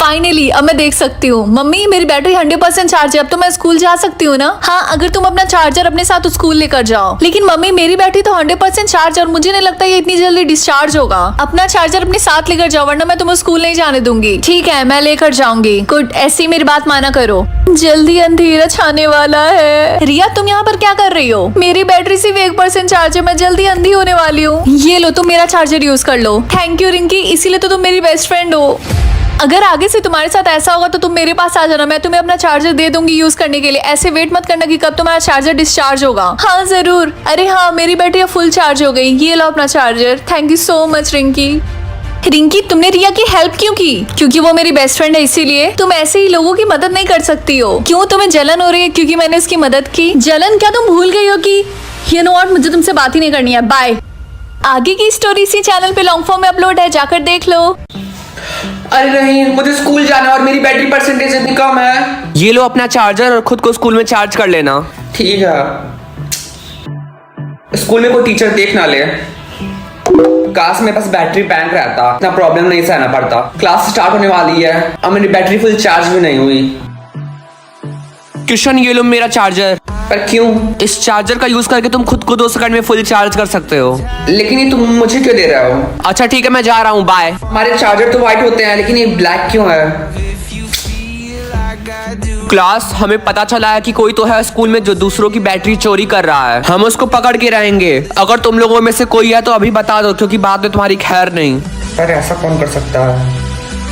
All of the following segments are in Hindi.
फाइनली अब मैं देख सकती हूँ। मम्मी मेरी बैटरी 100% चार्ज है, अब तो मैं स्कूल जा सकती हूँ ना? हाँ, अगर तुम अपना चार्जर अपने साथ स्कूल लेकर जाओ। लेकिन मम्मी मेरी बैटरी तो 100% चार्ज है और मुझे नहीं लगता ये इतनी जल्दी डिस्चार्ज होगा। अपना चार्जर अपने साथ लेकर जाओ वरना मैं तुम्हें स्कूल नहीं जाने दूंगी। ठीक है, मैं लेकर जाऊंगी। गुड, ऐसी मेरी बात माना करो। जल्दी अंधेरा छाने वाला है। रिया तुम यहाँ पर क्या कर रही हो? मेरी बैटरी सिर्फ 1% चार्ज है, मैं जल्दी अंधी होने वाली हूँ। ये लो, तुम मेरा चार्जर यूज कर लो। थैंक यू रिंकी, इसीलिए तो तुम मेरी बेस्ट फ्रेंड हो। अगर आगे से तुम्हारे साथ ऐसा होगा तो तुम मेरे पास आ जाना, मैं तुम्हें अपना चार्जर दे दूंगी यूज करने के लिए। ऐसे वेट मत करना कि कब तुम्हारा चार्जर डिस्चार्ज होगा। हाँ जरूर। अरे हाँ, मेरी बैटरी अब फुल चार्ज हो गई। ये लो अपना charger. Thank you so much Rinki. Rinki तुमने रिया की हेल्प क्यों की? क्योंकि वो मेरी बेस्ट फ्रेंड है इसीलिए। तुम ऐसे ही लोगों की मदद नहीं कर सकती हो। क्यों, तुम्हें जलन हो रही है क्योंकि मैंने उसकी मदद की? जलन क्या तुम भूल गई हो कि यू नो व्हाट, मुझे तुमसे बात ही नहीं करनी है। बाय। आगे की स्टोरी इसी चैनल पे लॉन्ग फॉर्म में अपलोड है, जाकर देख लो। अरे नहीं, मुझे स्कूल जाना और मेरी बैटरी परसेंटेज इतनी कम है। ये लो अपना चार्जर और खुद को स्कूल में चार्ज कर लेना। ठीक है। स्कूल में कोई टीचर देख ना ले। काश मेरे पास बैटरी बैंक रहता, इतना प्रॉब्लम नहीं सहना पड़ता। क्लास स्टार्ट होने वाली है, अब मेरी बैटरी फुल चार्ज भी नहीं हुई। किशन ये लो मेरा चार्जर। पर क्यों? इस चार्जर का यूज करके तुम खुद को 2 सेकंड में फुल चार्ज कर सकते हो। लेकिन ये तुम मुझे क्यों दे रहे हो? अच्छा ठीक है, मैं जा रहा हूँ, बाय। हमारे चार्जर तो व्हाइट होते हैं लेकिन ये ब्लैक क्यों है? क्लास, हमें पता चला है कि कोई तो है स्कूल में जो दूसरों की बैटरी चोरी कर रहा है। हम उसको पकड़ के रहेंगे। अगर तुम लोगों में से कोई है तो अभी बता दो, क्योंकि बाद में तुम्हारी खैर नहीं। अरे ऐसा कौन कर सकता है?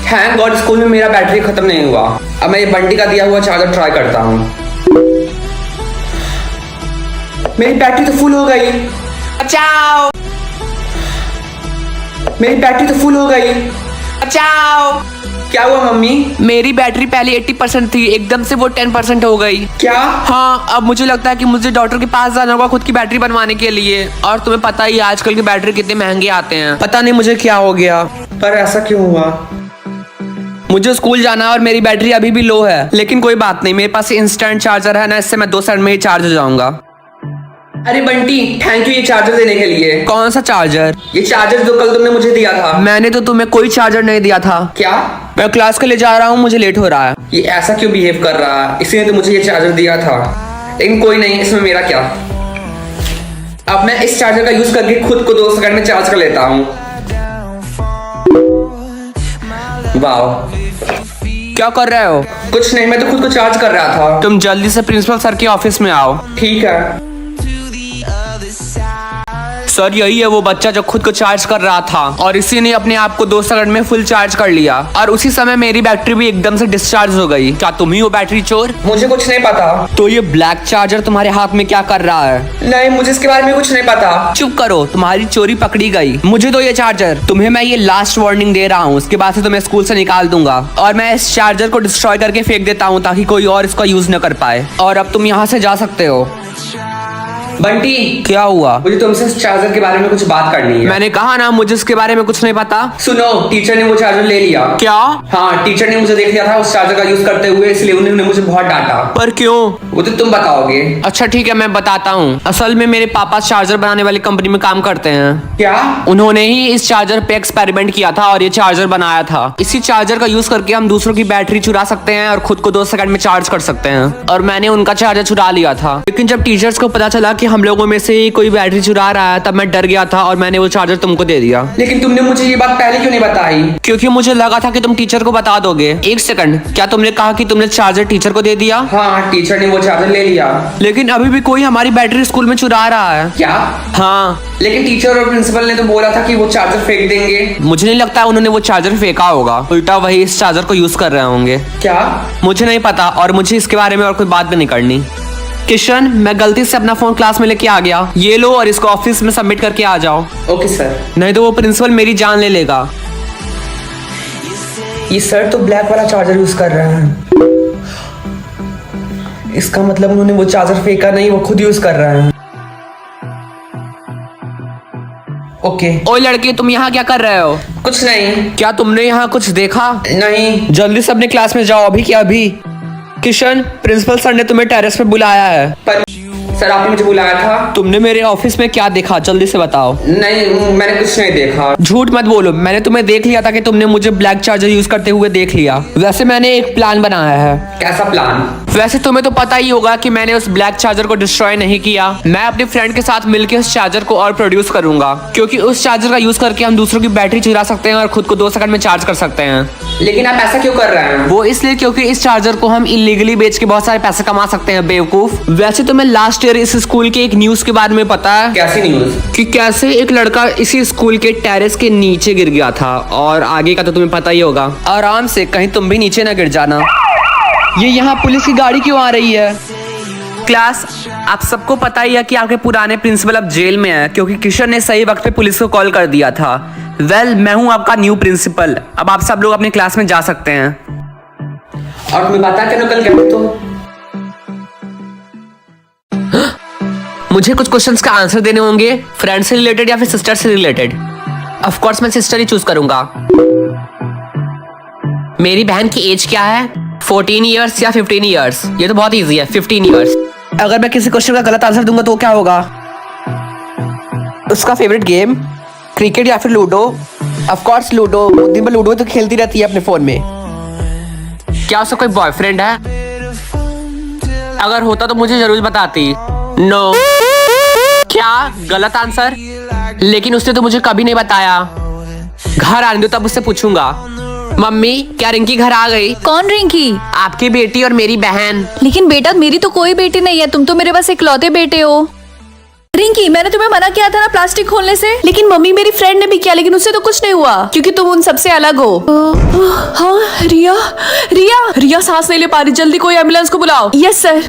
थैंक गॉड स्कूल में मेरा बैटरी खत्म नहीं हुआ। अब मैं ये बंटी का दिया हुआ चार्जर ट्राई करता हूँ। मेरी बैटरी तो फुल हो गई। बचाओ, मेरी बैटरी तो फुल हो गई। बचाओ। क्या हुआ मम्मी? मेरी बैटरी पहले 80% थी, एकदम से वो 10% हो गई। क्या? हाँ, अब मुझे लगता है कि मुझे डॉक्टर के पास जाना होगा खुद की बैटरी बनवाने के लिए। और तुम्हें पता ही है आजकल की बैटरी कितने महंगे आते हैं। पता नहीं मुझे क्या हो गया। पर ऐसा क्यों हुआ? मुझे स्कूल जाना है और मेरी बैटरी अभी भी लो है। लेकिन कोई बात नहीं, मेरे पास इंस्टेंट चार्जर है ना, इससे मैं 2 सेकंड में ही चार्ज हो जाऊंगा। अरे बंटी, थैंक यू ये चार्जर देने के लिए। कौन सा चार्जर? ये चार्जर जो कल तुमने मुझे दिया था। मैंने तो तुम्हें कोई चार्जर नहीं दिया था। क्या? मैं क्लास के लिए जा रहा हूँ, मुझे लेट हो रहा है। ये ऐसा क्यों बिहेव कर रहा है? इसीने तो मुझे ये चार्जर दिया था। लेकिन कोई नहीं, इसमें मेरा क्या। अब मैं इस चार्जर का यूज करके खुद को 2 सेकंड में चार्ज कर लेता हूँ। वाह, क्या कर रहे हो? कुछ नहीं, मैं तो खुद को चार्ज कर रहा था। तुम जल्दी से प्रिंसिपल सर के ऑफिस में आओ। ठीक है। सर, यही है वो बच्चा जो खुद को चार्ज कर रहा था और इसी ने अपने आप को 2 सेकंड में फुल चार्ज कर लिया और उसी समय मेरी बैटरी भी एकदम से डिस्चार्ज हो गई। क्या तुम ही हो बैटरी चोर? मुझे कुछ नहीं पता। तो ये ब्लैक चार्जर तुम्हारे हाथ में क्या कर रहा है? नहीं, मुझे इसके बारे में कुछ नहीं पता। चुप करो, तुम्हारी चोरी पकड़ी गई। मुझे दो ये चार्जर। तुम्हें मैं ये लास्ट वार्निंग दे रहा हूँ, उसके बाद से तुम्हें स्कूल से निकाल दूंगा और मैं इस चार्जर को डिस्ट्रॉय करके फेंक देता हूँ ताकि कोई और इसका यूज न कर पाए। और अब तुम यहाँ से जा सकते हो। बंटी, क्या हुआ? मुझे तुमसे इस चार्जर के बारे में कुछ बात करनी है। मैंने कहा ना, मुझे इसके बारे में कुछ नहीं पता। सुनो, टीचर ने वो चार्जर ले लिया। क्या? हाँ, टीचर ने मुझे देख लिया था उस चार्जर का यूज करते हुए, इसलिए उन्होंने मुझे बहुत डांटा। पर क्यों? वो तो तुम बताओगे। अच्छा ठीक है, मैं बताता हूँ। असल में मेरे पापा चार्जर बनाने वाली कंपनी में काम करते हैं। क्या? उन्होंने ही इस चार्जर पे एक्सपेरिमेंट किया था और ये चार्जर बनाया था। इसी चार्जर का यूज करके हम दूसरों की बैटरी चुरा सकते हैं और खुद को 2 सेकंड में चार्ज कर सकते हैं। और मैंने उनका चार्जर चुरा लिया था, लेकिन जब टीचर्स को पता चला कि हम लोगों में से कोई बैटरी चुरा रहा है तब मैं डर गया था और मैंने वो चार्जर तुमको दे दिया। लेकिन तुमने मुझे ये बात पहले क्यों नहीं बताई? क्योंकि मुझे लगा था कि तुम टीचर को बता दोगे। 1 सेकंड, क्या तुमने कहा कि तुमने चार्जर टीचर को दे दिया? हाँ, टीचर ने वो चार्जर ले लिया। लेकिन अभी भी कोई हमारी बैटरी स्कूल में चुरा रहा है। क्या? हाँ, लेकिन टीचर और प्रिंसिपल ने तो बोला था कि वो चार्जर फेंक देंगे। मुझे नहीं लगता उन्होंने वो चार्जर फेंका होगा, उल्टा वही इस चार्जर को यूज कर रहे होंगे। क्या? मुझे नहीं पता और मुझे इसके बारे में और कोई बात भी नहीं करनी। किशन, मैं गलती से अपना फोन क्लास में लेके आ गया। ये लो और इसको ऑफिस में सबमिट करके आ जाओ। Okay sir. नहीं तो वो प्रिंसिपल मेरी जान ले लेगा। ये सर तो ब्लैक वाला चार्जर यूज कर रहे हैं। इसका मतलब उन्होंने वो चार्जर फेंका नहीं, वो खुद यूज कर रहे हैं। ओके। ओए लड़के, तुम यहाँ क्या कर रहे हो? कुछ नहीं। क्या तुमने यहाँ कुछ देखा? नहीं। जल्दी से अपने क्लास में जाओ, अभी क्या अभी। किशन, प्रिंसिपल सर ने तुम्हें टेरेस पे बुलाया है। पर सर आपने मुझे बुलाया था? तुमने मेरे ऑफिस में क्या देखा, जल्दी से बताओ। नहीं, मैंने कुछ नहीं देखा। झूठ मत बोलो, मैंने तुम्हें देख लिया था कि तुमने मुझे ब्लैक चार्जर यूज करते हुए देख लिया। वैसे मैंने एक प्लान बनाया है। कैसा प्लान? वैसे तुम्हें तो पता ही होगा कि मैंने उस ब्लैक चार्जर को डिस्ट्रॉय नहीं किया। मैं अपने फ्रेंड के साथ मिलकर उस चार्जर को और प्रोड्यूस करूंगा, क्योंकि उस चार्जर का यूज करके हम दूसरों की बैटरी चुरा सकते हैं और खुद को 2 सेकंड में चार्ज कर सकते हैं। लेकिन आप ऐसा क्यों कर रहे हैं? वो इसलिए क्योंकि इस चार्जर को हम इलीगली बेच के बहुत सारे पैसे कमा सकते हैं, बेवकूफ। वैसे तुम्हें लास्ट ईयर इस स्कूल के एक न्यूज के बारे में पता है? कैसी न्यूज? कि कैसे एक लड़का इसी स्कूल के टेरेस के नीचे गिर गया था, और आगे का तो तुम्हें पता ही होगा। आराम से, कहीं तुम भी नीचे ना गिर जाना। ये यहाँ पुलिस की गाड़ी क्यों आ रही है? क्लास, आप सबको पता ही है कि आपके पुराने प्रिंसिपल अब जेल में है, क्योंकि किशन ने सही वक्त पे पुलिस को कॉल कर दिया था। मैं हूँ आपका न्यू प्रिंसिपल। अब आप सब लोग अपने क्लास में जा सकते हैं। और तुम्हें पता है कि कल गए तो? मुझे कुछ क्वेश्चंस का आंसर देने होंगे, फ्रेंड से रिलेटेड या फिर सिस्टर से रिलेटेड। ऑफ कोर्स मैं सिस्टर ही चूज करूंगा। मेरी बहन की एज क्या है? 14 इयर्स या 15 इयर्स? ये तो बहुत इजी है, 15 इयर्स। अगर मैं किसी क्वेश्चन का गलत आंसर दूंगा तो क्या होगा? उसका फेवरेट गेम क्रिकेट या फिर लूडो? Of course ludo. दिन भर लूडो तो खेलती रहती है अपने फोन में। क्या उसका कोई बॉयफ्रेंड है? अगर होता तो मुझे जरूर बताती। नो। क्या गलत आंसर? लेकिन उसने तो मुझे कभी नहीं बताया। घर आने दो, तब उससे पूछूंगा। मम्मी, क्या रिंकी घर आ गई? कौन रिंकी? आपकी बेटी और मेरी बहन। लेकिन बेटा, मेरी तो कोई बेटी नहीं है, तुम तो मेरे बस इकलौते बेटे हो। रिंकी, मैंने तुम्हें मना किया था ना प्लास्टिक खोलने से। लेकिन मम्मी, मेरी फ्रेंड ने भी किया, लेकिन उससे तो कुछ नहीं हुआ, क्योंकि तुम उन सबसे अलग हो। हाँ, रिया रिया रिया सांस नहीं ले पा रही, जल्दी कोई एम्बुलेंस को बुलाओ। Yes sir.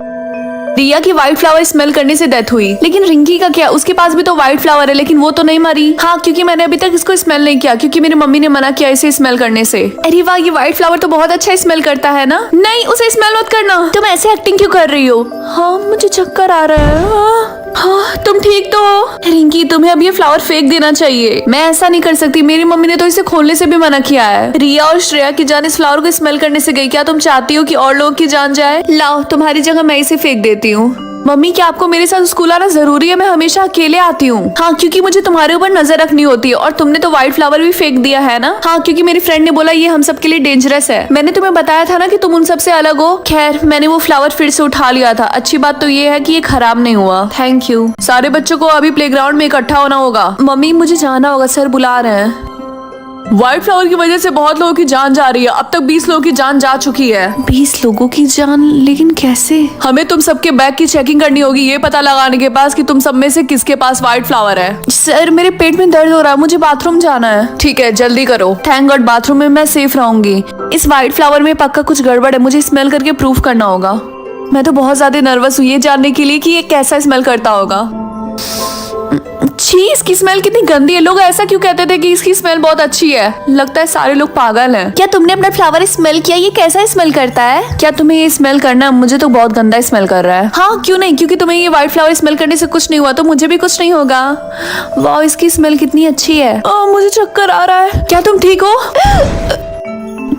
रिया की व्हाइट फ्लावर स्मेल करने से डेथ हुई। लेकिन रिंकी का क्या? उसके पास भी तो व्हाइट फ्लावर है, लेकिन वो तो नहीं मरी। हाँ, क्योंकि मैंने अभी तक इसको स्मेल नहीं किया, क्योंकि मेरी मम्मी ने मना किया इसे स्मेल करने से। अरे वाह, ये व्हाइट फ्लावर तो बहुत अच्छा स्मेल करता है ना। नहीं, उसे स्मेल मत करना। तुम ऐसे एक्टिंग क्यों कर रही हो? हाँ, मुझे चक्कर आ रहा है। हाँ, तुम ठीक तो हो? रिंकी, तुम्हें अब ये फ्लावर फेंक देना चाहिए। मैं ऐसा नहीं कर सकती, मेरी मम्मी ने तो इसे खोलने से भी मना किया है। रिया और श्रेया की जान इस फ्लावर को स्मेल करने से गई। क्या तुम चाहती हो कि और लोगों की जान जाए? लाओ, तुम्हारी जगह मैं इसे फेंक देती हूँ। मम्मी, क्या आपको मेरे साथ स्कूल आना जरूरी है? मैं हमेशा अकेले आती हूँ। हाँ, क्योंकि मुझे तुम्हारे ऊपर नजर रखनी होती है, और तुमने तो व्हाइट फ्लावर भी फेंक दिया है ना। हाँ, क्योंकि मेरी फ्रेंड ने बोला ये हम सब के लिए डेंजरस है। मैंने तुम्हें बताया था ना कि तुम उन सबसे अलग हो। खैर, मैंने वो फ्लावर फिर से उठा लिया था। अच्छी बात तो ये है कि ये खराब नहीं हुआ। Thank you. सारे बच्चों को अभी प्लेग्राउंड में इकट्ठा होना होगा। मम्मी, मुझे जाना होगा, सर बुला रहे हैं। व्हाइट फ्लावर की वजह से बहुत लोगों की जान जा रही है। अब तक 20 लोगों की जान जा चुकी है। 20 लोगों की जान? लेकिन कैसे? हमें तुम सबके बैग की चेकिंग करनी होगी, ये पता लगाने के पास कि तुम सब में से किसके पास व्हाइट फ्लावर है। सर, मेरे पेट में दर्द हो रहा है, मुझे बाथरूम जाना है। ठीक है, जल्दी करो। थैंक गॉड, बाथरूम में मैं सेफ रहूंगी। इस व्हाइट फ्लावर में पक्का कुछ गड़बड़ है, मुझे स्मेल करके प्रूफ करना होगा। मैं तो बहुत ज्यादा नर्वस हूँ ये जानने के लिए कि ये कैसा स्मेल करता होगा। छी, इसकी स्मेल कितनी गंदी है। लोग ऐसा क्यों कहते थे कि इसकी स्मेल बहुत अच्छी है? लगता है सारे लोग पागल हैं। क्या तुमने अपना फ्लावर स्मेल किया? ये कैसा स्मेल करता है? क्या तुम्हें ये स्मेल करना है? मुझे तो बहुत गंदा स्मेल कर रहा है। हाँ, क्यों नहीं, क्योंकि तुम्हें ये व्हाइट फ्लावर स्मेल करने से कुछ नहीं हुआ तो मुझे भी कुछ नहीं होगा। वाह, इसकी स्मेल कितनी अच्छी है। मुझे चक्कर आ रहा है। क्या तुम ठीक हो?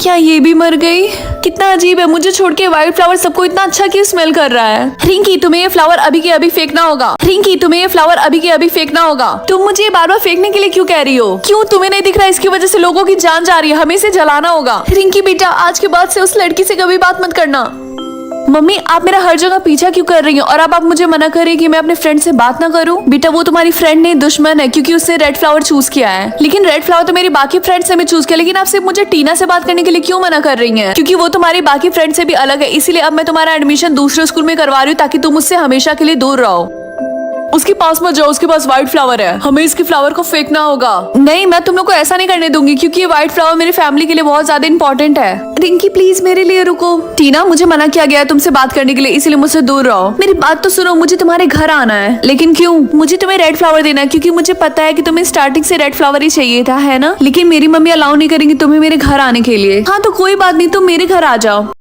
क्या ये भी मर गई? कितना अजीब है, मुझे छोड़ के व्हाइट फ्लावर सबको इतना अच्छा क्यों स्मेल कर रहा है? रिंकी, तुम्हें ये फ्लावर अभी के अभी फेंकना होगा। रिंकी, तुम्हें ये फ्लावर अभी के अभी फेंकना होगा। तुम मुझे ये बार बार फेंकने के लिए क्यों कह रही हो? क्यों, तुम्हें नहीं दिख रहा? इसकी वजह से लोगों की जान जा रही है, हमें इसे जलाना होगा। रिंकी बेटा, आज के बाद से उस लड़की से कभी बात मत करना। मम्मी, आप मेरा हर जगह पीछा क्यों कर रही हो? और अब आप मुझे मना कर रही है कि मैं अपने फ्रेंड से बात ना करूं? बेटा, वो तुम्हारी फ्रेंड नहीं, दुश्मन है, क्योंकि उसने रेड फ्लावर चूज किया है। लेकिन रेड फ्लावर तो मेरी बाकी फ्रेंड से भी चूज किया। लेकिन आप सिर्फ मुझे टीना से बात करने के लिए क्यों मना कर रही हैं? क्योंकि वो तुम्हारी बाकी फ्रेंड से भी अलग है, इसीलिए अब मैं तुम्हारा एडमिशन दूसरे स्कूल में करवा रही हूँ, ताकि तुम उससे हमेशा के लिए दूर रहो। उसके पास मत जाओ, उसके पास व्हाइट फ्लावर है, हमें इसके फ्लावर को फेंकना होगा। नहीं, मैं तुम लोग को ऐसा नहीं करने दूंगी, क्योंकि ये व्हाइट फ्लावर मेरी फैमिली के लिए बहुत ज्यादा इंपॉर्टेंट है। रिंकी, प्लीज मेरे लिए रुको। टीना, मुझे मना किया गया है तुमसे बात करने के लिए, इसीलिए मुझसे दूर रहो। मेरी बात तो सुनो, मुझे तुम्हारे घर आना है। लेकिन क्यों? मुझे तुम्हें रेड फ्लावर देना है, क्योंकि मुझे पता है कि तुम्हें स्टार्टिंग से रेड फ्लावर ही चाहिए था, है ना? लेकिन मेरी मम्मी अलाउ नहीं करेंगी तुम्हें मेरे घर आने के लिए। हाँ, तो कोई बात नहीं, तुम मेरे घर आ जाओ।